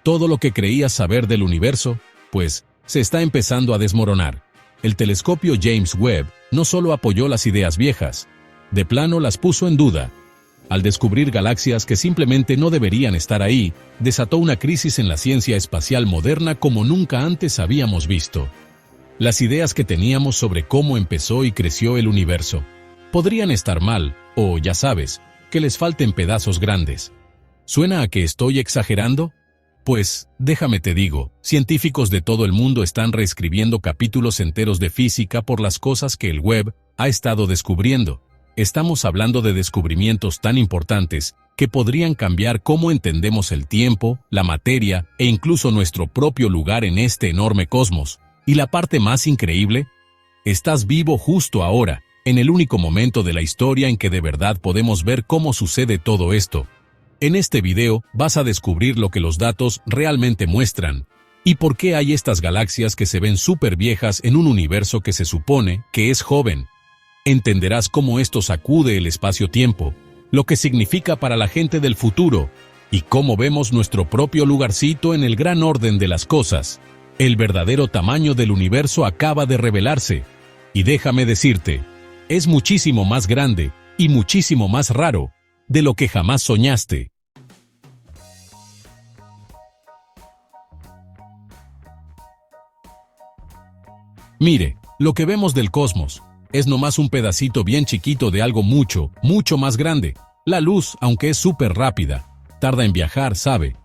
Todo lo que creías saber del universo, pues, se está empezando a desmoronar. El telescopio James Webb no solo apoyó las ideas viejas, de plano las puso en duda. Al descubrir galaxias que simplemente no deberían estar ahí, desató una crisis en la ciencia espacial moderna como nunca antes habíamos visto. Las ideas que teníamos sobre cómo empezó y creció el universo podrían estar mal, o, ya sabes, que les falten pedazos grandes. ¿Suena a que estoy exagerando? Pues, déjame te digo, científicos de todo el mundo están reescribiendo capítulos enteros de física por las cosas que el Webb ha estado descubriendo. Estamos hablando de descubrimientos tan importantes que podrían cambiar cómo entendemos el tiempo, la materia e incluso nuestro propio lugar en este enorme cosmos. Y la parte más increíble, estás vivo justo ahora, en el único momento de la historia en que de verdad podemos ver cómo sucede todo esto. En este video vas a descubrir lo que los datos realmente muestran y por qué hay estas galaxias que se ven súper viejas en un universo que se supone que es joven. Entenderás cómo esto sacude el espacio-tiempo, lo que significa para la gente del futuro y cómo vemos nuestro propio lugarcito en el gran orden de las cosas. El verdadero tamaño del universo acaba de revelarse y déjame decirte, es muchísimo más grande y muchísimo más raro de lo que jamás soñaste. Mire, lo que vemos del cosmos es nomás un pedacito bien chiquito de algo mucho, mucho más grande. La luz, aunque es súper rápida, tarda en viajar, ¿sabe?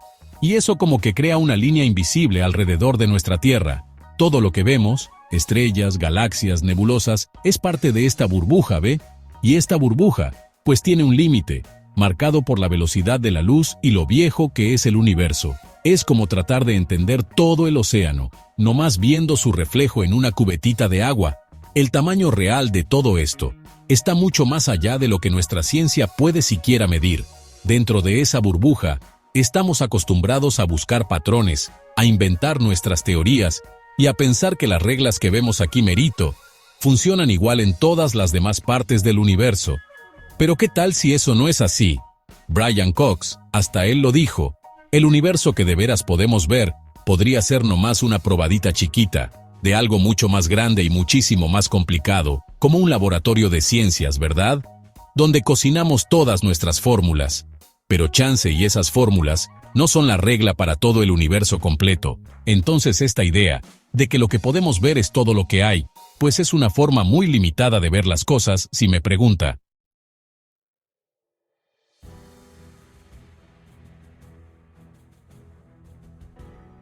Y eso como que crea una línea invisible alrededor de nuestra Tierra. Todo lo que vemos, estrellas, galaxias, nebulosas, es parte de esta burbuja, ¿ve? Y esta burbuja, pues tiene un límite, marcado por la velocidad de la luz y lo viejo que es el universo. Es como tratar de entender todo el océano, nomás viendo su reflejo en una cubetita de agua. El tamaño real de todo esto está mucho más allá de lo que nuestra ciencia puede siquiera medir. Dentro de esa burbuja, estamos acostumbrados a buscar patrones, a inventar nuestras teorías y a pensar que las reglas que vemos aquí merito funcionan igual en todas las demás partes del universo. Pero ¿qué tal si eso no es así? Brian Cox, hasta él lo dijo, el universo que de veras podemos ver podría ser nomás una probadita chiquita de algo mucho más grande y muchísimo más complicado, como un laboratorio de ciencias, ¿verdad? Donde cocinamos todas nuestras fórmulas. Pero chance y esas fórmulas no son la regla para todo el universo completo. Entonces esta idea de que lo que podemos ver es todo lo que hay, pues es una forma muy limitada de ver las cosas, si me pregunta.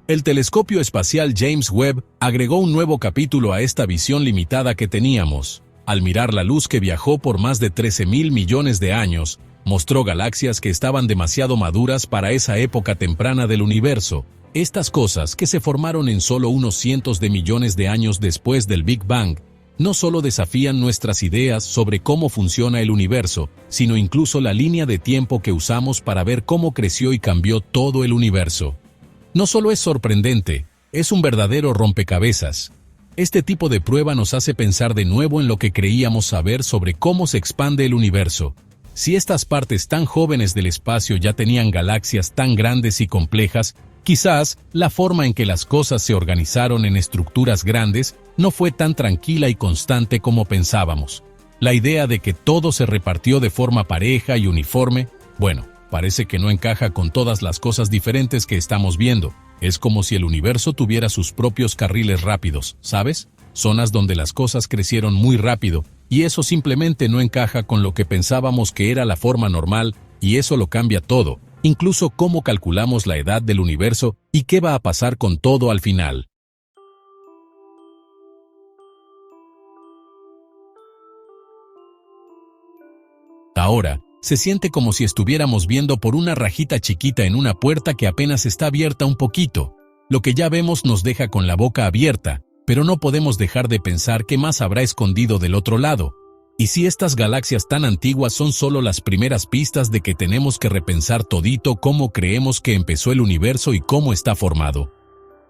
El telescopio espacial James Webb agregó un nuevo capítulo a esta visión limitada que teníamos. Al mirar la luz que viajó por más de 13.000 millones de años, mostró galaxias que estaban demasiado maduras para esa época temprana del universo. Estas cosas que se formaron en solo unos cientos de millones de años después del Big Bang, no solo desafían nuestras ideas sobre cómo funciona el universo, sino incluso la línea de tiempo que usamos para ver cómo creció y cambió todo el universo. No solo es sorprendente, es un verdadero rompecabezas. Este tipo de prueba nos hace pensar de nuevo en lo que creíamos saber sobre cómo se expande el universo. Si estas partes tan jóvenes del espacio ya tenían galaxias tan grandes y complejas, quizás la forma en que las cosas se organizaron en estructuras grandes no fue tan tranquila y constante como pensábamos. La idea de que todo se repartió de forma pareja y uniforme, bueno, parece que no encaja con todas las cosas diferentes que estamos viendo. Es como si el universo tuviera sus propios carriles rápidos, ¿sabes? Zonas donde las cosas crecieron muy rápido, y eso simplemente no encaja con lo que pensábamos que era la forma normal, y eso lo cambia todo, incluso cómo calculamos la edad del universo y qué va a pasar con todo al final. Ahora, se siente como si estuviéramos viendo por una rajita chiquita en una puerta que apenas está abierta un poquito. Lo que ya vemos nos deja con la boca abierta, pero no podemos dejar de pensar qué más habrá escondido del otro lado. Y si estas galaxias tan antiguas son solo las primeras pistas de que tenemos que repensar todito cómo creemos que empezó el universo y cómo está formado.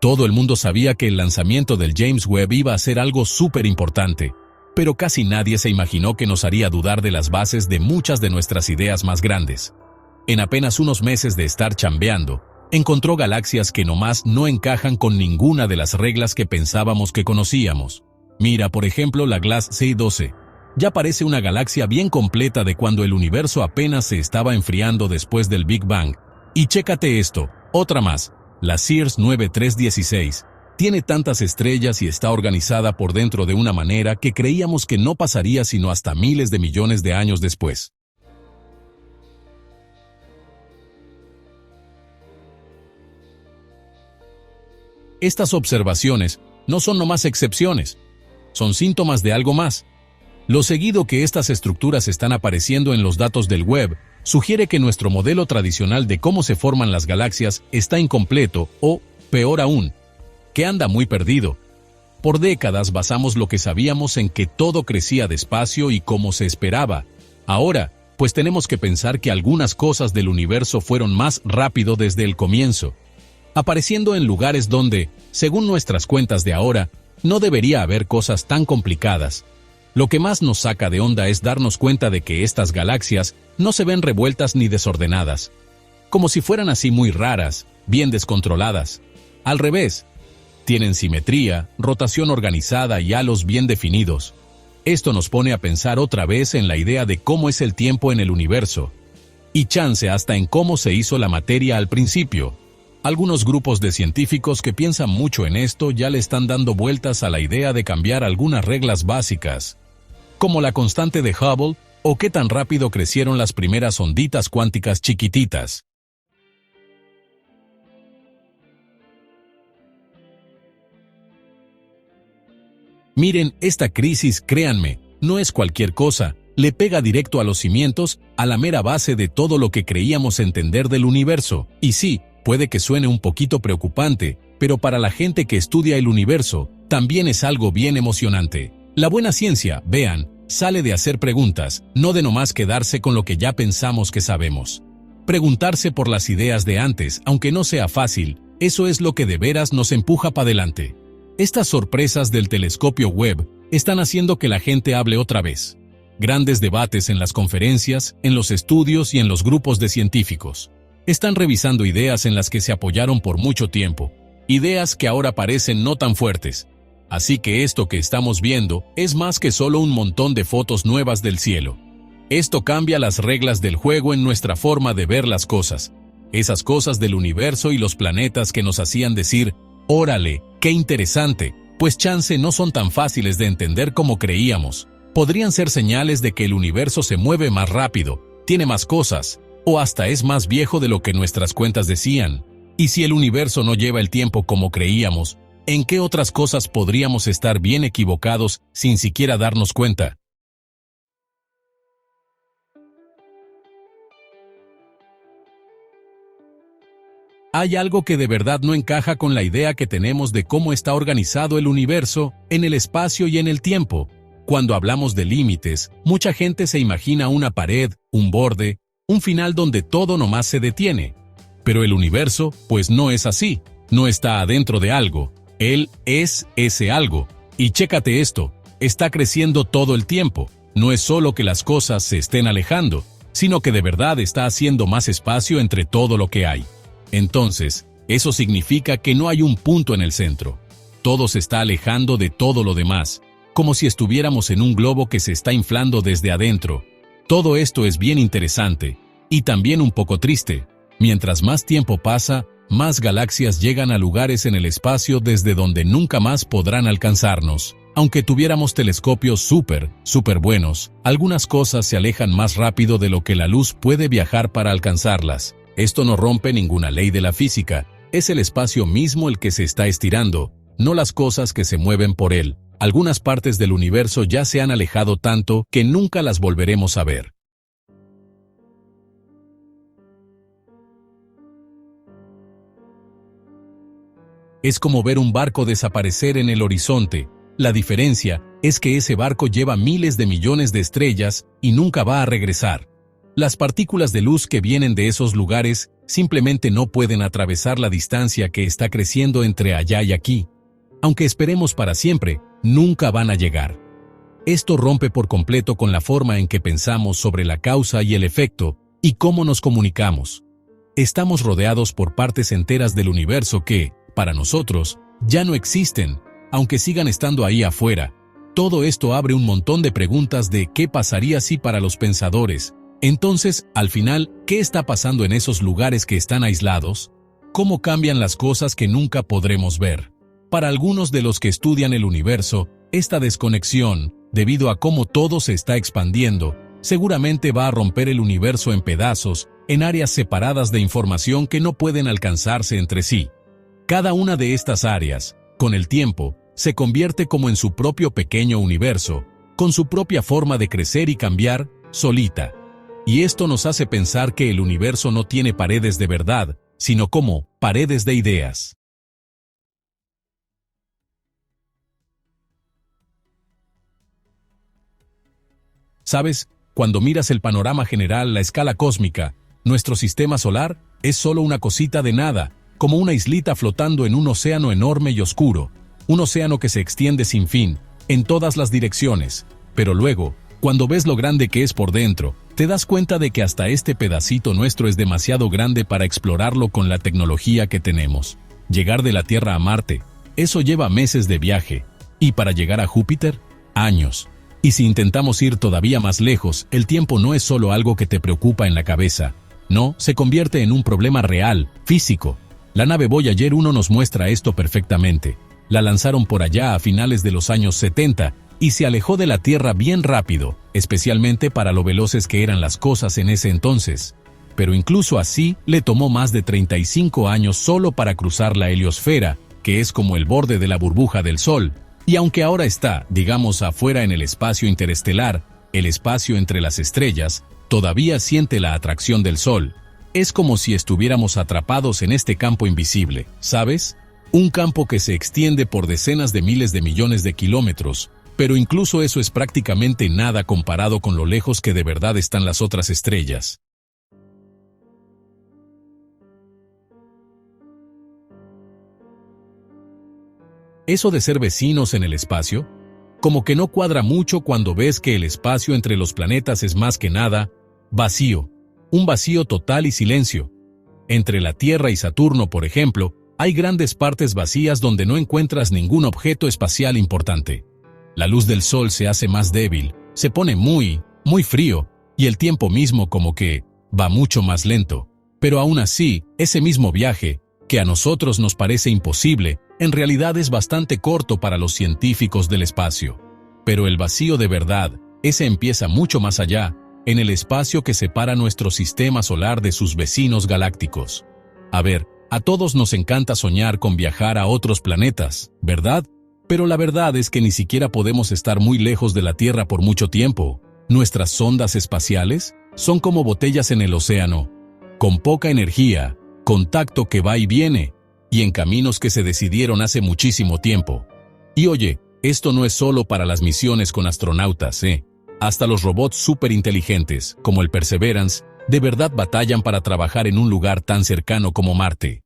Todo el mundo sabía que el lanzamiento del James Webb iba a ser algo súper importante, pero casi nadie se imaginó que nos haría dudar de las bases de muchas de nuestras ideas más grandes. En apenas unos meses de estar chambeando, Encontró galaxias que nomás no encajan con ninguna de las reglas que pensábamos que conocíamos. Mira, por ejemplo, la Glass C12. Ya parece una galaxia bien completa de cuando el universo apenas se estaba enfriando después del Big Bang. Y chécate esto, otra más, la Sears 9316. Tiene tantas estrellas y está organizada por dentro de una manera que creíamos que no pasaría sino hasta miles de millones de años después. Estas observaciones no son nomás excepciones, son síntomas de algo más. Lo seguido que estas estructuras están apareciendo en los datos del web sugiere que nuestro modelo tradicional de cómo se forman las galaxias está incompleto o, peor aún, que anda muy perdido. Por décadas basamos lo que sabíamos en que todo crecía despacio y como se esperaba. Ahora, pues tenemos que pensar que algunas cosas del universo fueron más rápido desde el comienzo, apareciendo en lugares donde, según nuestras cuentas de ahora, no debería haber cosas tan complicadas. Lo que más nos saca de onda es darnos cuenta de que estas galaxias no se ven revueltas ni desordenadas, como si fueran así muy raras, bien descontroladas. Al revés, tienen simetría, rotación organizada y halos bien definidos. Esto nos pone a pensar otra vez en la idea de cómo es el tiempo en el universo, y chance hasta en cómo se hizo la materia al principio. Algunos grupos de científicos que piensan mucho en esto ya le están dando vueltas a la idea de cambiar algunas reglas básicas, como la constante de Hubble o qué tan rápido crecieron las primeras onditas cuánticas chiquititas. Miren, esta crisis, créanme, no es cualquier cosa, le pega directo a los cimientos, a la mera base de todo lo que creíamos entender del universo. Y sí, puede que suene un poquito preocupante, pero para la gente que estudia el universo, también es algo bien emocionante. La buena ciencia, vean, sale de hacer preguntas, no de nomás quedarse con lo que ya pensamos que sabemos. Preguntarse por las ideas de antes, aunque no sea fácil, eso es lo que de veras nos empuja para adelante. Estas sorpresas del telescopio Webb están haciendo que la gente hable otra vez. Grandes debates en las conferencias, en los estudios y en los grupos de científicos. Están revisando ideas en las que se apoyaron por mucho tiempo, ideas que ahora parecen no tan fuertes. Así que esto que estamos viendo es más que solo un montón de fotos nuevas del cielo. Esto cambia las reglas del juego en nuestra forma de ver las cosas. Esas cosas del universo y los planetas que nos hacían decir, órale, qué interesante, pues chance no son tan fáciles de entender como creíamos. Podrían ser señales de que el universo se mueve más rápido, tiene más cosas, o hasta es más viejo de lo que nuestras cuentas decían. Y si el universo no lleva el tiempo como creíamos, ¿en qué otras cosas podríamos estar bien equivocados sin siquiera darnos cuenta? Hay algo que de verdad no encaja con la idea que tenemos de cómo está organizado el universo, en el espacio y en el tiempo. Cuando hablamos de límites, mucha gente se imagina una pared, un borde, un final donde todo nomás se detiene. Pero el universo, pues no es así, no está adentro de algo. Él es ese algo. Y chécate esto, está creciendo todo el tiempo. No es solo que las cosas se estén alejando, sino que de verdad está haciendo más espacio entre todo lo que hay. Entonces, eso significa que no hay un punto en el centro. Todo se está alejando de todo lo demás, como si estuviéramos en un globo que se está inflando desde adentro. Todo esto es bien interesante, y también un poco triste. Mientras más tiempo pasa, más galaxias llegan a lugares en el espacio desde donde nunca más podrán alcanzarnos. Aunque tuviéramos telescopios súper buenos, algunas cosas se alejan más rápido de lo que la luz puede viajar para alcanzarlas. Esto no rompe ninguna ley de la física, es el espacio mismo el que se está estirando, no las cosas que se mueven por él. Algunas partes del universo ya se han alejado tanto que nunca las volveremos a ver. Es como ver un barco desaparecer en el horizonte. La diferencia es que ese barco lleva miles de millones de estrellas y nunca va a regresar. Las partículas de luz que vienen de esos lugares simplemente no pueden atravesar la distancia que está creciendo entre allá y aquí. Aunque esperemos para siempre, nunca van a llegar. Esto rompe por completo con la forma en que pensamos sobre la causa y el efecto, y cómo nos comunicamos. Estamos rodeados por partes enteras del universo que, para nosotros, ya no existen, aunque sigan estando ahí afuera. Todo esto abre un montón de preguntas de qué pasaría si para los pensadores. Entonces, al final, ¿qué está pasando en esos lugares que están aislados? ¿Cómo cambian las cosas que nunca podremos ver? Para algunos de los que estudian el universo, esta desconexión, debido a cómo todo se está expandiendo, seguramente va a romper el universo en pedazos, en áreas separadas de información que no pueden alcanzarse entre sí. Cada una de estas áreas, con el tiempo, se convierte como en su propio pequeño universo, con su propia forma de crecer y cambiar, solita. Y esto nos hace pensar que el universo no tiene paredes de verdad, sino como paredes de ideas. ¿Sabes? Cuando miras el panorama general, la escala cósmica, nuestro sistema solar es solo una cosita de nada, como una islita flotando en un océano enorme y oscuro, un océano que se extiende sin fin, en todas las direcciones. Pero luego, cuando ves lo grande que es por dentro, te das cuenta de que hasta este pedacito nuestro es demasiado grande para explorarlo con la tecnología que tenemos. Llegar de la Tierra a Marte, eso lleva meses de viaje. Y para llegar a Júpiter, años. Y si intentamos ir todavía más lejos, el tiempo no es solo algo que te preocupa en la cabeza. No, se convierte en un problema real, físico. La nave Voyager 1 nos muestra esto perfectamente. La lanzaron por allá a finales de los años 70 y se alejó de la Tierra bien rápido, especialmente para lo veloces que eran las cosas en ese entonces. Pero incluso así, le tomó más de 35 años solo para cruzar la heliosfera, que es como el borde de la burbuja del Sol. Y aunque ahora está, digamos, afuera en el espacio interestelar, el espacio entre las estrellas, todavía siente la atracción del Sol. Es como si estuviéramos atrapados en este campo invisible, ¿sabes? Un campo que se extiende por decenas de miles de millones de kilómetros, pero incluso eso es prácticamente nada comparado con lo lejos que de verdad están las otras estrellas. Eso de ser vecinos en el espacio, como que no cuadra mucho cuando ves que el espacio entre los planetas es más que nada vacío, un vacío total y silencio. Entre la Tierra y Saturno, por ejemplo, hay grandes partes vacías donde no encuentras ningún objeto espacial importante. La luz del Sol se hace más débil, se pone muy frío, y el tiempo mismo como que va mucho más lento. Pero aún así, ese mismo viaje, que a nosotros nos parece imposible, en realidad es bastante corto para los científicos del espacio. Pero el vacío de verdad, ese empieza mucho más allá, en el espacio que separa nuestro sistema solar de sus vecinos galácticos. A ver, a todos nos encanta soñar con viajar a otros planetas, ¿verdad? Pero la verdad es que ni siquiera podemos estar muy lejos de la Tierra por mucho tiempo. Nuestras sondas espaciales son como botellas en el océano, con poca energía, contacto que va y viene, y en caminos que se decidieron hace muchísimo tiempo. Y oye, esto no es solo para las misiones con astronautas, Hasta los robots superinteligentes, como el Perseverance, de verdad batallan para trabajar en un lugar tan cercano como Marte.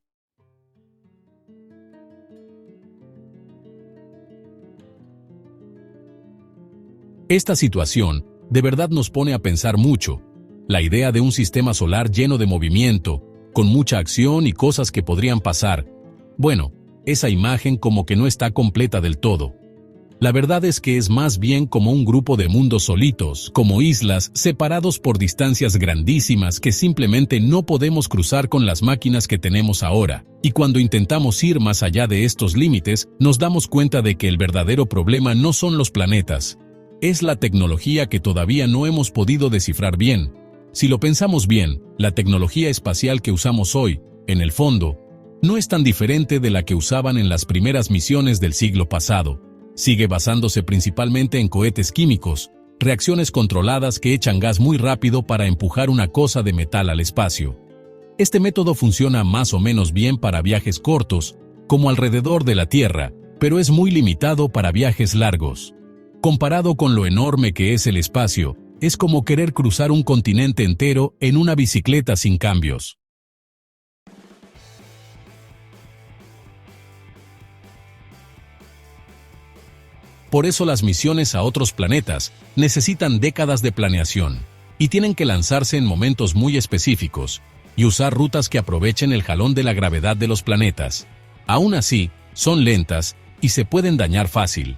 Esta situación, de verdad nos pone a pensar mucho. La idea de un sistema solar lleno de movimiento, con mucha acción y cosas que podrían pasar. Bueno, esa imagen como que no está completa del todo. La verdad es que es más bien como un grupo de mundos solitos, como islas separados por distancias grandísimas que simplemente no podemos cruzar con las máquinas que tenemos ahora. Y cuando intentamos ir más allá de estos límites, nos damos cuenta de que el verdadero problema no son los planetas. Es la tecnología que todavía no hemos podido descifrar bien. Si lo pensamos bien, la tecnología espacial que usamos hoy, en el fondo, no es tan diferente de la que usaban en las primeras misiones del siglo pasado. Sigue basándose principalmente en cohetes químicos, reacciones controladas que echan gas muy rápido para empujar una cosa de metal al espacio. Este método funciona más o menos bien para viajes cortos, como alrededor de la Tierra, pero es muy limitado para viajes largos. Comparado con lo enorme que es el espacio, es como querer cruzar un continente entero en una bicicleta sin cambios. Por eso las misiones a otros planetas necesitan décadas de planeación y tienen que lanzarse en momentos muy específicos, y usar rutas que aprovechen el jalón de la gravedad de los planetas. Aún así, son lentas y se pueden dañar fácil.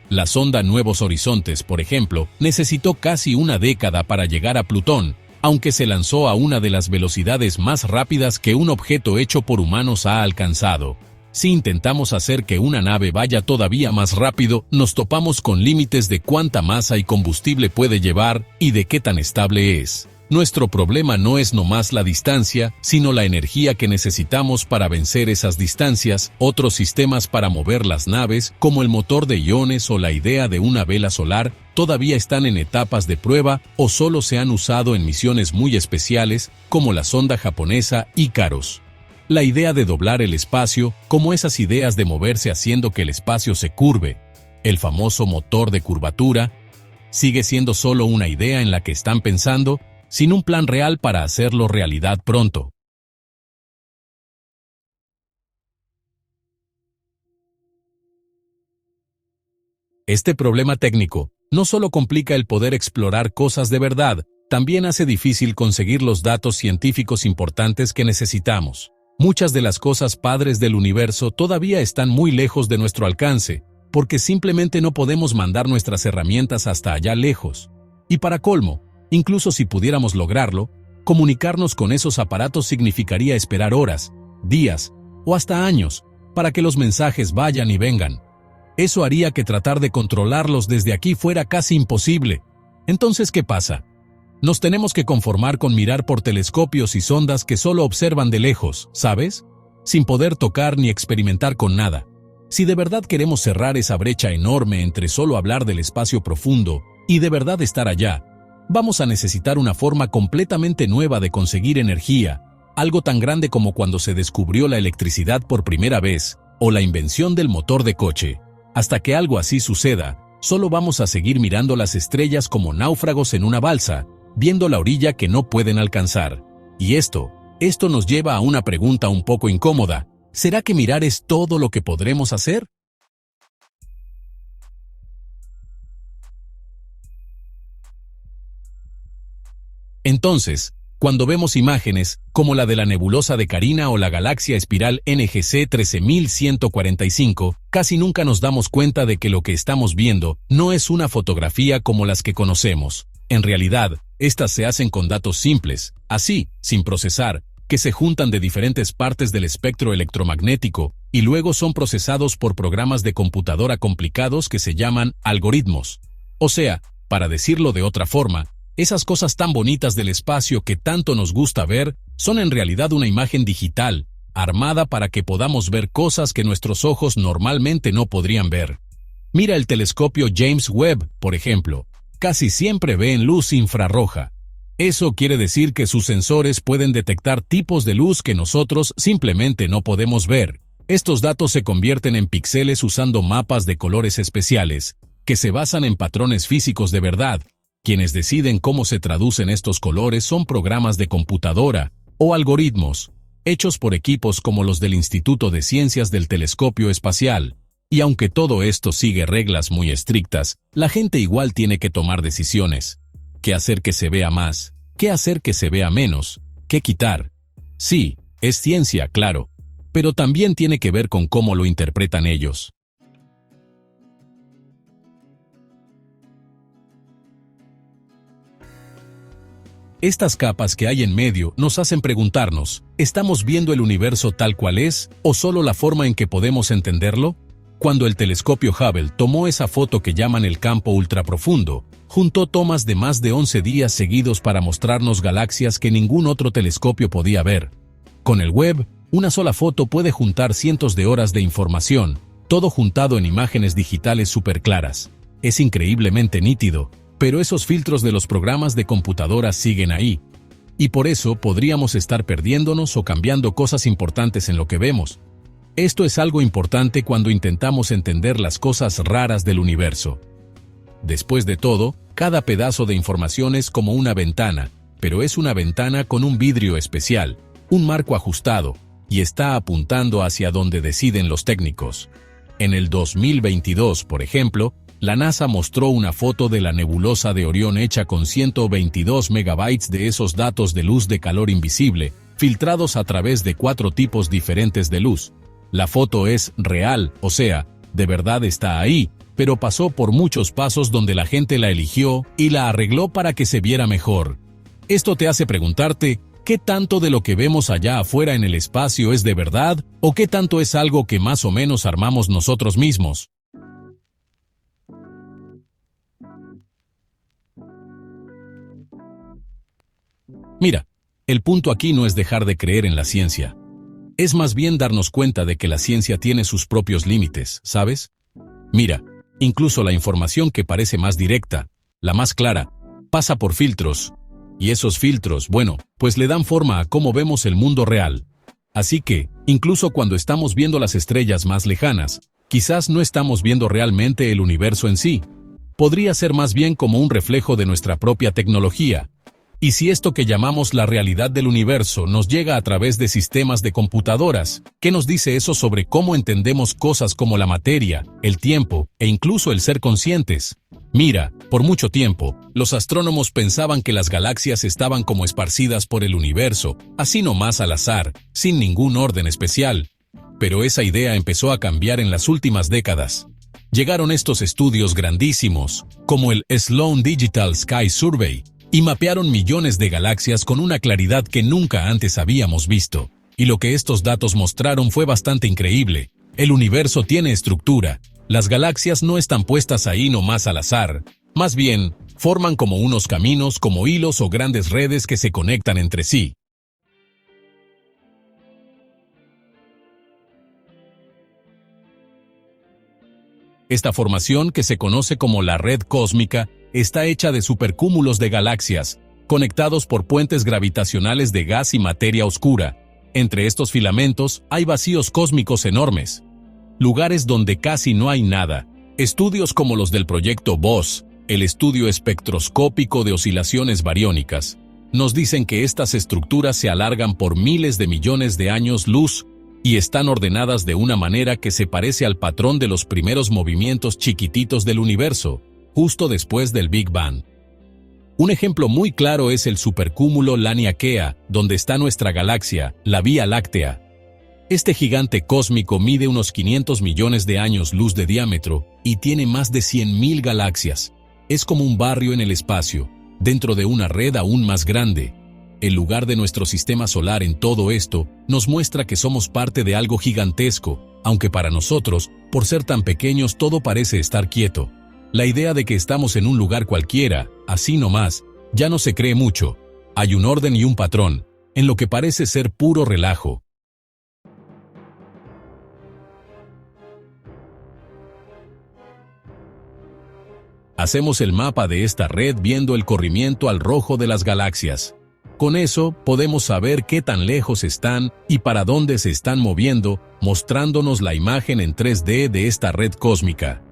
La sonda Nuevos Horizontes, por ejemplo, necesitó casi una década para llegar a Plutón, aunque se lanzó a una de las velocidades más rápidas que un objeto hecho por humanos ha alcanzado. Si intentamos hacer que una nave vaya todavía más rápido, nos topamos con límites de cuánta masa y combustible puede llevar y de qué tan estable es. Nuestro problema no es nomás la distancia, sino la energía que necesitamos para vencer esas distancias. Otros sistemas para mover las naves, como el motor de iones o la idea de una vela solar, todavía están en etapas de prueba o solo se han usado en misiones muy especiales, como la sonda japonesa Icarus. La idea de doblar el espacio, como esas ideas de moverse haciendo que el espacio se curve, el famoso motor de curvatura, sigue siendo solo una idea en la que están pensando, sin un plan real para hacerlo realidad pronto. Este problema técnico no solo complica el poder explorar cosas de verdad, también hace difícil conseguir los datos científicos importantes que necesitamos. Muchas de las cosas padres del universo todavía están muy lejos de nuestro alcance, porque simplemente no podemos mandar nuestras herramientas hasta allá lejos. Y para colmo, incluso si pudiéramos lograrlo, comunicarnos con esos aparatos significaría esperar horas, días o hasta años para que los mensajes vayan y vengan. Eso haría que tratar de controlarlos desde aquí fuera casi imposible. Entonces, ¿qué pasa? Nos tenemos que conformar con mirar por telescopios y sondas que solo observan de lejos, ¿sabes? Sin poder tocar ni experimentar con nada. Si de verdad queremos cerrar esa brecha enorme entre solo hablar del espacio profundo y de verdad estar allá, vamos a necesitar una forma completamente nueva de conseguir energía, algo tan grande como cuando se descubrió la electricidad por primera vez, o la invención del motor de coche. Hasta que algo así suceda, solo vamos a seguir mirando las estrellas como náufragos en una balsa, viendo la orilla que no pueden alcanzar. Y esto nos lleva a una pregunta un poco incómoda. ¿Será que mirar es todo lo que podremos hacer? Entonces, cuando vemos imágenes, como la de la nebulosa de Carina o la galaxia espiral NGC 13145, casi nunca nos damos cuenta de que lo que estamos viendo no es una fotografía como las que conocemos. En realidad, estas se hacen con datos simples, así, sin procesar, que se juntan de diferentes partes del espectro electromagnético y luego son procesados por programas de computadora complicados que se llaman algoritmos. O sea, para decirlo de otra forma, esas cosas tan bonitas del espacio que tanto nos gusta ver son en realidad una imagen digital, armada para que podamos ver cosas que nuestros ojos normalmente no podrían ver. Mira el telescopio James Webb, por ejemplo. Casi siempre ve en luz infrarroja. Eso quiere decir que sus sensores pueden detectar tipos de luz que nosotros simplemente no podemos ver. Estos datos se convierten en píxeles usando mapas de colores especiales, que se basan en patrones físicos de verdad. Quienes deciden cómo se traducen estos colores son programas de computadora o algoritmos, hechos por equipos como los del Instituto de Ciencias del Telescopio Espacial. Y aunque todo esto sigue reglas muy estrictas, la gente igual tiene que tomar decisiones. ¿Qué hacer que se vea más? ¿Qué hacer que se vea menos? ¿Qué quitar? Sí, es ciencia, claro, pero también tiene que ver con cómo lo interpretan ellos. Estas capas que hay en medio nos hacen preguntarnos, ¿estamos viendo el universo tal cual es, o solo la forma en que podemos entenderlo? Cuando el telescopio Hubble tomó esa foto que llaman el campo ultraprofundo, juntó tomas de más de 11 días seguidos para mostrarnos galaxias que ningún otro telescopio podía ver. Con el Webb, una sola foto puede juntar cientos de horas de información, todo juntado en imágenes digitales superclaras. Es increíblemente nítido, pero esos filtros de los programas de computadoras siguen ahí. Y por eso podríamos estar perdiéndonos o cambiando cosas importantes en lo que vemos. Esto es algo importante cuando intentamos entender las cosas raras del universo. Después de todo, cada pedazo de información es como una ventana, pero es una ventana con un vidrio especial, un marco ajustado, y está apuntando hacia donde deciden los técnicos. En el 2022, por ejemplo, la NASA mostró una foto de la nebulosa de Orión hecha con 122 megabytes de esos datos de luz de calor invisible, filtrados a través de 4 tipos diferentes de luz. La foto es real, o sea, de verdad está ahí, pero pasó por muchos pasos donde la gente la eligió y la arregló para que se viera mejor. Esto te hace preguntarte, ¿qué tanto de lo que vemos allá afuera en el espacio es de verdad o qué tanto es algo que más o menos armamos nosotros mismos? Mira, el punto aquí no es dejar de creer en la ciencia. Es más bien darnos cuenta de que la ciencia tiene sus propios límites, ¿sabes? Mira, incluso la información que parece más directa, la más clara, pasa por filtros. Y esos filtros, bueno, pues le dan forma a cómo vemos el mundo real. Así que, incluso cuando estamos viendo las estrellas más lejanas, quizás no estamos viendo realmente el universo en sí. Podría ser más bien como un reflejo de nuestra propia tecnología. Y si esto que llamamos la realidad del universo nos llega a través de sistemas de computadoras, ¿qué nos dice eso sobre cómo entendemos cosas como la materia, el tiempo e incluso el ser conscientes? Mira, por mucho tiempo, los astrónomos pensaban que las galaxias estaban como esparcidas por el universo, así nomás al azar, sin ningún orden especial. Pero esa idea empezó a cambiar en las últimas décadas. Llegaron estos estudios grandísimos, como el Sloan Digital Sky Survey, y mapearon millones de galaxias con una claridad que nunca antes habíamos visto. Y lo que estos datos mostraron fue bastante increíble. El universo tiene estructura. Las galaxias no están puestas ahí nomás al azar. Más bien, forman como unos caminos, como hilos o grandes redes que se conectan entre sí. Esta formación, que se conoce como la red cósmica, está hecha de supercúmulos de galaxias, conectados por puentes gravitacionales de gas y materia oscura. Entre estos filamentos hay vacíos cósmicos enormes, lugares donde casi no hay nada. Estudios como los del proyecto BOSS, el estudio espectroscópico de oscilaciones bariónicas, nos dicen que estas estructuras se alargan por miles de millones de años luz y están ordenadas de una manera que se parece al patrón de los primeros movimientos chiquititos del universo, justo después del Big Bang. Un ejemplo muy claro es el supercúmulo Laniakea, donde está nuestra galaxia, la Vía Láctea. Este gigante cósmico mide unos 500 millones de años luz de diámetro y tiene más de 100.000 galaxias. Es como un barrio en el espacio, dentro de una red aún más grande. El lugar de nuestro sistema solar en todo esto nos muestra que somos parte de algo gigantesco, aunque para nosotros, por ser tan pequeños, todo parece estar quieto. La idea de que estamos en un lugar cualquiera, así nomás, ya no se cree mucho. Hay un orden y un patrón, en lo que parece ser puro relajo. Hacemos el mapa de esta red viendo el corrimiento al rojo de las galaxias. Con eso podemos saber qué tan lejos están y para dónde se están moviendo, mostrándonos la imagen en 3D de esta red cósmica.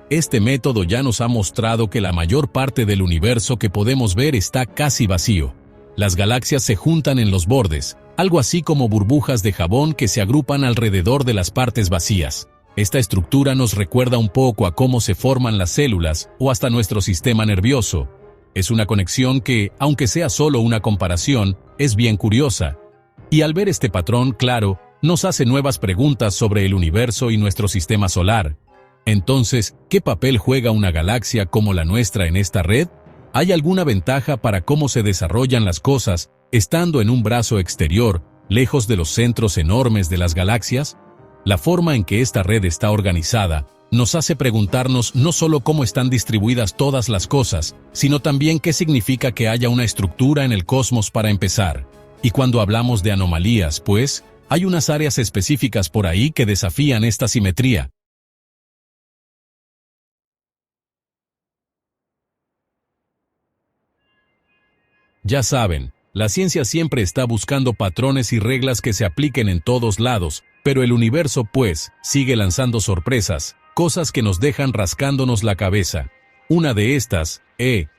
Este método ya nos ha mostrado que la mayor parte del universo que podemos ver está casi vacío. Las galaxias se juntan en los bordes, algo así como burbujas de jabón que se agrupan alrededor de las partes vacías. Esta estructura nos recuerda un poco a cómo se forman las células o hasta nuestro sistema nervioso. Es una conexión que, aunque sea solo una comparación, es bien curiosa. Y al ver este patrón claro, nos hace nuevas preguntas sobre el universo y nuestro sistema solar. Entonces, ¿qué papel juega una galaxia como la nuestra en esta red? ¿Hay alguna ventaja para cómo se desarrollan las cosas, estando en un brazo exterior, lejos de los centros enormes de las galaxias? La forma en que esta red está organizada nos hace preguntarnos no solo cómo están distribuidas todas las cosas, sino también qué significa que haya una estructura en el cosmos para empezar. Y cuando hablamos de anomalías, pues, hay unas áreas específicas por ahí que desafían esta simetría. Ya saben, la ciencia siempre está buscando patrones y reglas que se apliquen en todos lados, pero el universo, pues, sigue lanzando sorpresas, cosas que nos dejan rascándonos la cabeza. Una de estas,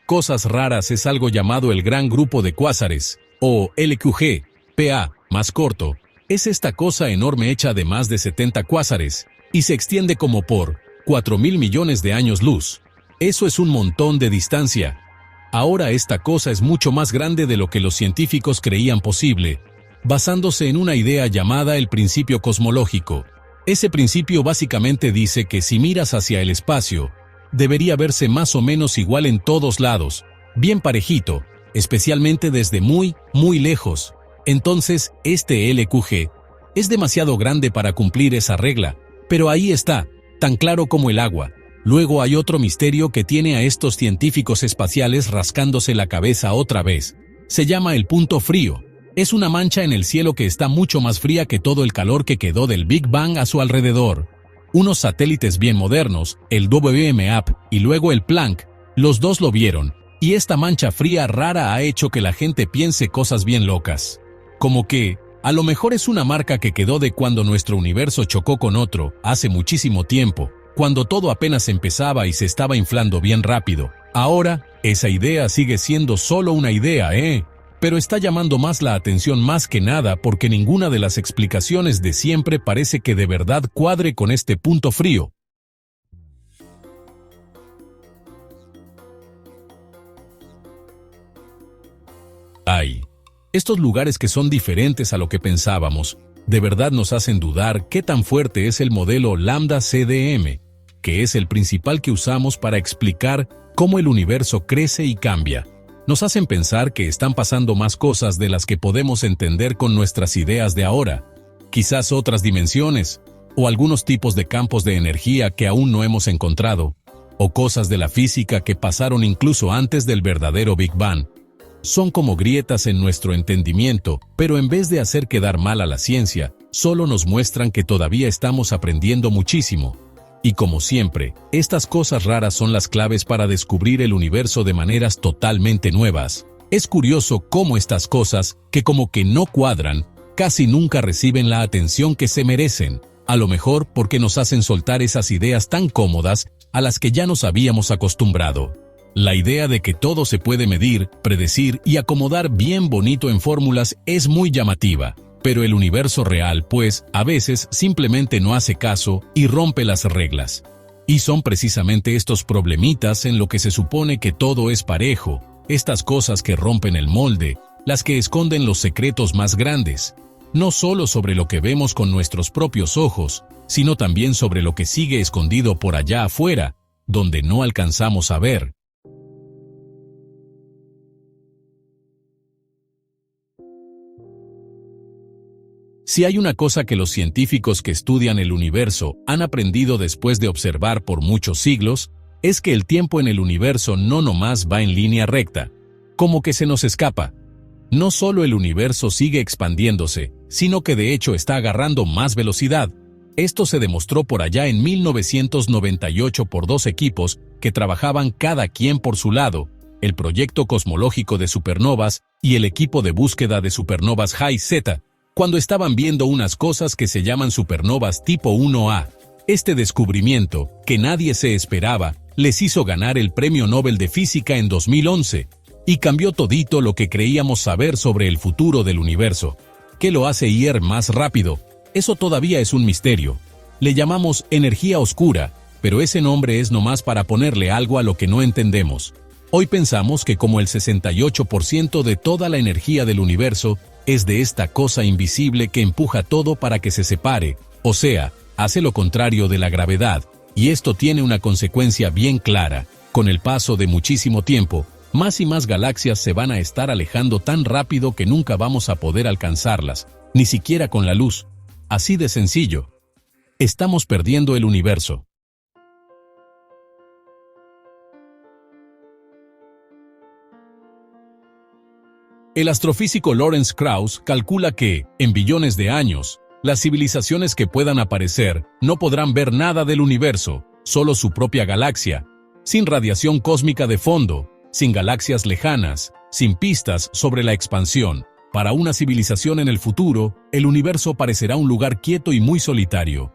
cosas raras, es algo llamado el Gran Grupo de Cuásares, o LQG, PA, más corto. Es esta cosa enorme hecha de más de 70 cuásares, y se extiende como por 4.000 millones de años luz. Eso es un montón de distancia. Ahora esta cosa es mucho más grande de lo que los científicos creían posible. basándose en una idea llamada el principio cosmológico. Ese principio básicamente dice que si miras hacia el espacio, debería verse más o menos igual en todos lados, bien parejito, especialmente desde muy, muy lejos. Entonces, este LQG es demasiado grande para cumplir esa regla, pero ahí está, tan claro como el agua. Luego hay otro misterio que tiene a estos científicos espaciales rascándose la cabeza otra vez. Se llama el punto frío. Es una mancha en el cielo que está mucho más fría que todo el calor que quedó del Big Bang a su alrededor. Unos satélites bien modernos, el WMAP y luego el Planck, los dos lo vieron, y esta mancha fría rara ha hecho que la gente piense cosas bien locas. Como que, a lo mejor es una marca que quedó de cuando nuestro universo chocó con otro, hace muchísimo tiempo, cuando todo apenas empezaba y se estaba inflando bien rápido. Ahora, esa idea sigue siendo solo una idea, pero está llamando más la atención más que nada porque ninguna de las explicaciones de siempre parece que de verdad cuadre con este punto frío. Estos lugares que son diferentes a lo que pensábamos, de verdad nos hacen dudar qué tan fuerte es el modelo Lambda CDM, que es el principal que usamos para explicar cómo el universo crece y cambia. Nos hacen pensar que están pasando más cosas de las que podemos entender con nuestras ideas de ahora, quizás otras dimensiones, o algunos tipos de campos de energía que aún no hemos encontrado, o cosas de la física que pasaron incluso antes del verdadero Big Bang. Son como grietas en nuestro entendimiento, pero en vez de hacer quedar mal a la ciencia, solo nos muestran que todavía estamos aprendiendo muchísimo. Y como siempre, estas cosas raras son las claves para descubrir el universo de maneras totalmente nuevas. Es curioso cómo estas cosas, que como que no cuadran, casi nunca reciben la atención que se merecen, a lo mejor porque nos hacen soltar esas ideas tan cómodas a las que ya nos habíamos acostumbrado. La idea de que todo se puede medir, predecir y acomodar bien bonito en fórmulas es muy llamativa, pero el universo real, pues, a veces simplemente no hace caso y rompe las reglas. Y son precisamente estos problemitas en lo que se supone que todo es parejo, estas cosas que rompen el molde, las que esconden los secretos más grandes, no solo sobre lo que vemos con nuestros propios ojos, sino también sobre lo que sigue escondido por allá afuera, donde no alcanzamos a ver. Si hay una cosa que los científicos que estudian el universo han aprendido después de observar por muchos siglos, es que el tiempo en el universo no nomás va en línea recta, como que se nos escapa. No solo el universo sigue expandiéndose, sino que de hecho está agarrando más velocidad. Esto se demostró por allá en 1998 por dos equipos que trabajaban cada quien por su lado, el proyecto cosmológico de supernovas y el equipo de búsqueda de supernovas High-Z, cuando estaban viendo unas cosas que se llaman supernovas tipo 1A. Este descubrimiento, que nadie se esperaba, les hizo ganar el Premio Nobel de Física en 2011, y cambió todito lo que creíamos saber sobre el futuro del universo. ¿Qué lo hace ir más rápido? Eso todavía es un misterio. Le llamamos energía oscura, pero ese nombre es nomás para ponerle algo a lo que no entendemos. Hoy pensamos que como el 68% de toda la energía del universo es de esta cosa invisible que empuja todo para que se separe, o sea, hace lo contrario de la gravedad, y esto tiene una consecuencia bien clara. Con el paso de muchísimo tiempo, más y más galaxias se van a estar alejando tan rápido que nunca vamos a poder alcanzarlas, ni siquiera con la luz. Así de sencillo. Estamos perdiendo el universo. El astrofísico Lawrence Krauss calcula que, en billones de años, las civilizaciones que puedan aparecer no podrán ver nada del universo, solo su propia galaxia, sin radiación cósmica de fondo, sin galaxias lejanas, sin pistas sobre la expansión. Para una civilización en el futuro, el universo parecerá un lugar quieto y muy solitario.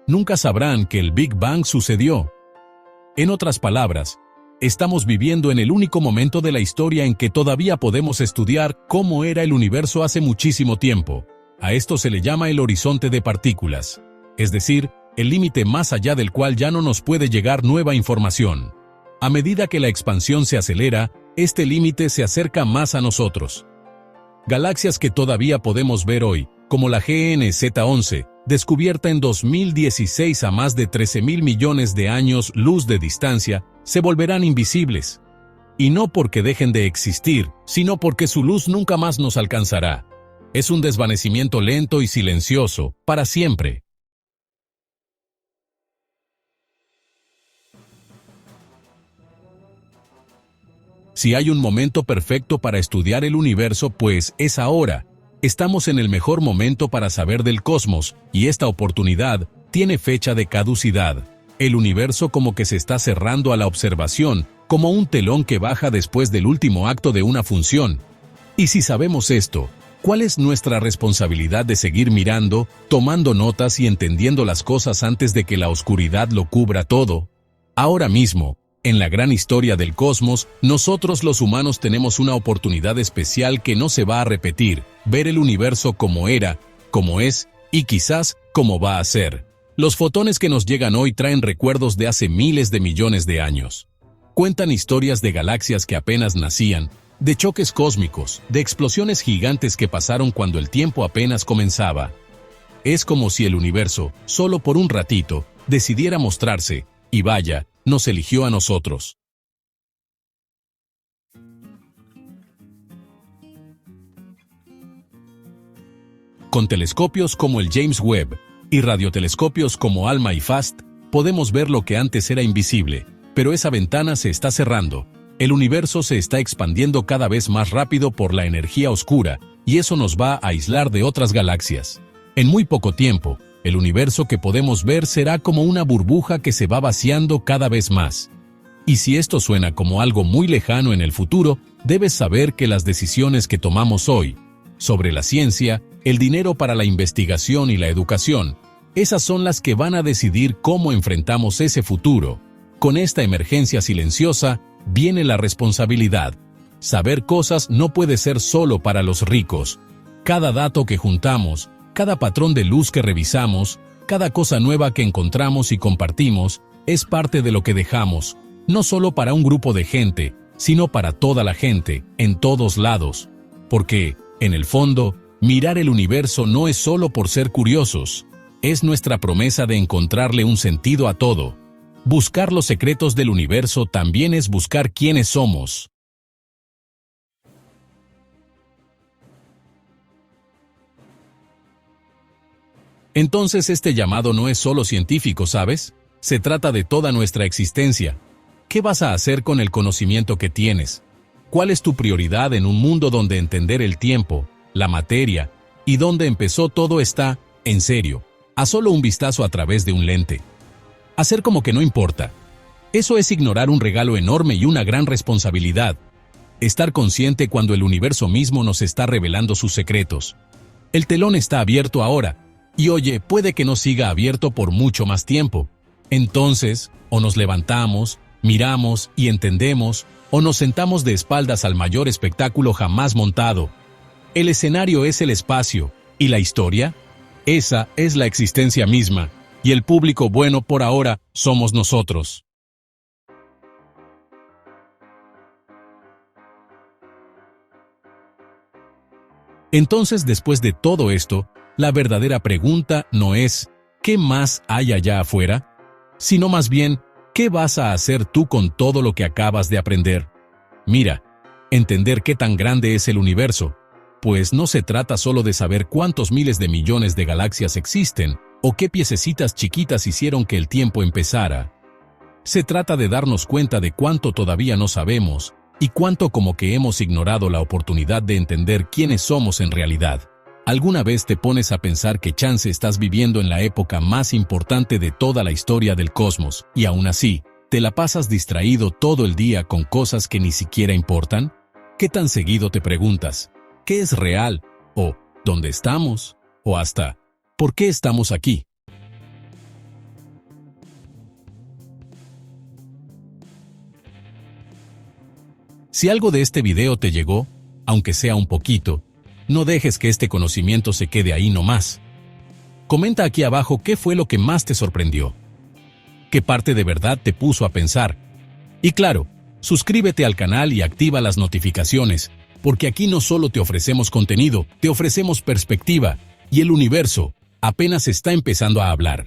Nunca sabrán que el Big Bang sucedió. En otras palabras, estamos viviendo en el único momento de la historia en que todavía podemos estudiar cómo era el universo hace muchísimo tiempo. A esto se le llama el horizonte de partículas, es decir, el límite más allá del cual ya no nos puede llegar nueva información. A medida que la expansión se acelera, este límite se acerca más a nosotros. Galaxias que todavía podemos ver hoy, como la GNZ11, descubierta en 2016 a más de 13.000 millones de años luz de distancia, se volverán invisibles. Y no porque dejen de existir, sino porque su luz nunca más nos alcanzará. Es un desvanecimiento lento y silencioso, para siempre. Si hay un momento perfecto para estudiar el universo, pues es ahora. Estamos en el mejor momento para saber del cosmos, y esta oportunidad tiene fecha de caducidad. El universo como que se está cerrando a la observación, como un telón que baja después del último acto de una función. Y si sabemos esto, ¿cuál es nuestra responsabilidad de seguir mirando, tomando notas y entendiendo las cosas antes de que la oscuridad lo cubra todo? Ahora mismo, en la gran historia del cosmos, nosotros los humanos tenemos una oportunidad especial que no se va a repetir: ver el universo como era, como es, y quizás como va a ser. Los fotones que nos llegan hoy traen recuerdos de hace miles de millones de años. Cuentan historias de galaxias que apenas nacían, de choques cósmicos, de explosiones gigantes que pasaron cuando el tiempo apenas comenzaba. Es como si el universo, solo por un ratito, decidiera mostrarse, y vaya, nos eligió a nosotros. Con telescopios como el James Webb y radiotelescopios como ALMA y FAST, podemos ver lo que antes era invisible, pero esa ventana se está cerrando. El universo se está expandiendo cada vez más rápido por la energía oscura, y eso nos va a aislar de otras galaxias. En muy poco tiempo, el universo que podemos ver será como una burbuja que se va vaciando cada vez más. Y si esto suena como algo muy lejano en el futuro, debes saber que las decisiones que tomamos hoy, sobre la ciencia, el dinero para la investigación y la educación, esas son las que van a decidir cómo enfrentamos ese futuro. Con esta emergencia silenciosa, viene la responsabilidad. Saber cosas no puede ser solo para los ricos. Cada dato que juntamos, cada patrón de luz que revisamos, cada cosa nueva que encontramos y compartimos, es parte de lo que dejamos, no solo para un grupo de gente, sino para toda la gente, en todos lados. Porque, en el fondo, mirar el universo no es solo por ser curiosos, es nuestra promesa de encontrarle un sentido a todo. Buscar los secretos del universo también es buscar quiénes somos. Entonces este llamado no es solo científico, ¿sabes? Se trata de toda nuestra existencia. ¿Qué vas a hacer con el conocimiento que tienes? ¿Cuál es tu prioridad en un mundo donde entender el tiempo, la materia, y donde empezó todo está, en serio, a solo un vistazo a través de un lente? Hacer como que no importa. Eso es ignorar un regalo enorme y una gran responsabilidad. Estar consciente cuando el universo mismo nos está revelando sus secretos. El telón está abierto ahora. Y oye, puede que no siga abierto por mucho más tiempo. Entonces, o nos levantamos, miramos y entendemos, o nos sentamos de espaldas al mayor espectáculo jamás montado. El escenario es el espacio, ¿y la historia? Esa es la existencia misma, y el público bueno por ahora somos nosotros. Entonces, después de todo esto, la verdadera pregunta no es ¿qué más hay allá afuera?, sino más bien ¿qué vas a hacer tú con todo lo que acabas de aprender? Mira, entender qué tan grande es el universo, pues no se trata solo de saber cuántos miles de millones de galaxias existen o qué piececitas chiquitas hicieron que el tiempo empezara. Se trata de darnos cuenta de cuánto todavía no sabemos y cuánto como que hemos ignorado la oportunidad de entender quiénes somos en realidad. ¿Alguna vez te pones a pensar que chance estás viviendo en la época más importante de toda la historia del cosmos, y aún así, te la pasas distraído todo el día con cosas que ni siquiera importan? ¿Qué tan seguido te preguntas, ¿qué es real? ¿O dónde estamos? ¿O hasta, ¿por qué estamos aquí? Si algo de este video te llegó, aunque sea un poquito, no dejes que este conocimiento se quede ahí nomás. Comenta aquí abajo qué fue lo que más te sorprendió. ¿Qué parte de verdad te puso a pensar? Y claro, suscríbete al canal y activa las notificaciones, porque aquí no solo te ofrecemos contenido, te ofrecemos perspectiva, y el universo apenas está empezando a hablar.